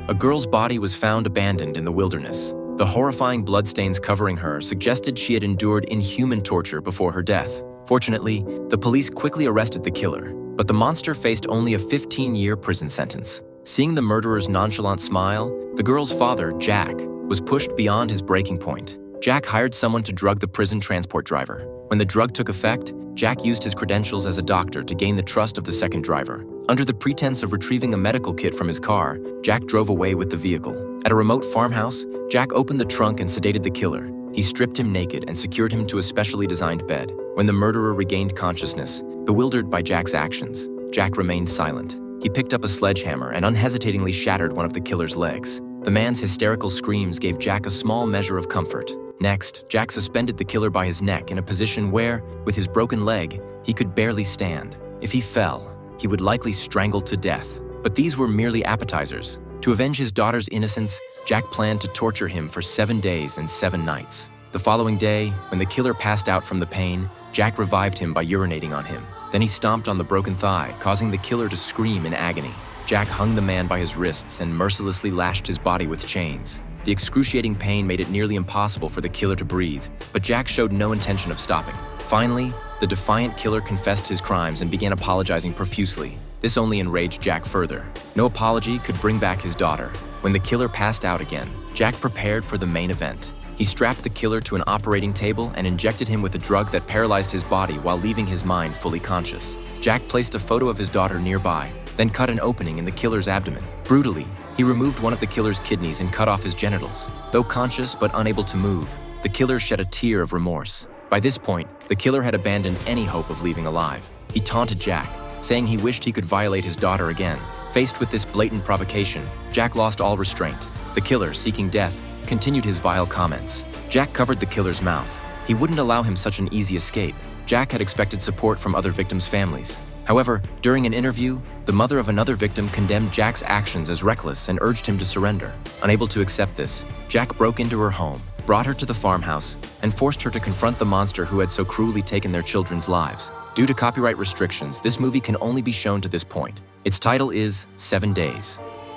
A girl's body was found abandoned in the wilderness. The horrifying bloodstains covering her suggested she had endured inhuman torture before her death. Fortunately, the police quickly arrested the killer, but the monster faced only a 15-year prison sentence. Seeing the murderer's nonchalant smile, the girl's father, Jack, was pushed beyond his breaking point. Jack hired someone to drug the prison transport driver. When the drug took effect, Jack used his credentials as a doctor to gain the trust of the second driver. Under the pretense of retrieving a medical kit from his car, Jack drove away with the vehicle. At a remote farmhouse, Jack opened the trunk and sedated the killer. He stripped him naked and secured him to a specially designed bed. When the murderer regained consciousness, bewildered by Jack's actions, Jack remained silent. He picked up a sledgehammer and unhesitatingly shattered one of the killer's legs. The man's hysterical screams gave Jack a small measure of comfort. Next, Jack suspended the killer by his neck in a position where, with his broken leg, he could barely stand. If he fell, he would likely strangle to death. But these were merely appetizers. To avenge his daughter's innocence, Jack planned to torture him for 7 days and 7 nights. The following day, when the killer passed out from the pain, Jack revived him by urinating on him. Then he stomped on the broken thigh, causing the killer to scream in agony. Jack hung the man by his wrists and mercilessly lashed his body with chains. The excruciating pain made it nearly impossible for the killer to breathe, but Jack showed no intention of stopping. Finally, the defiant killer confessed his crimes and began apologizing profusely. This only enraged Jack further. No apology could bring back his daughter. When the killer passed out again, Jack prepared for the main event. He strapped the killer to an operating table and injected him with a drug that paralyzed his body while leaving his mind fully conscious. Jack placed a photo of his daughter nearby, then cut an opening in the killer's abdomen. Brutally, he removed one of the killer's kidneys and cut off his genitals. Though conscious but unable to move, the killer shed a tear of remorse. By this point, the killer had abandoned any hope of leaving alive. He taunted Jack, saying he wished he could violate his daughter again. Faced with this blatant provocation, Jack lost all restraint. The killer, seeking death, continued his vile comments. Jack covered the killer's mouth. He wouldn't allow him such an easy escape. Jack had expected support from other victims' families. However, during an interview, the mother of another victim condemned Jack's actions as reckless and urged him to surrender. Unable to accept this, Jack broke into her home, brought her to the farmhouse, and forced her to confront the monster who had so cruelly taken their children's lives. Due to copyright restrictions, this movie can only be shown to this point. Its title is 7 Days.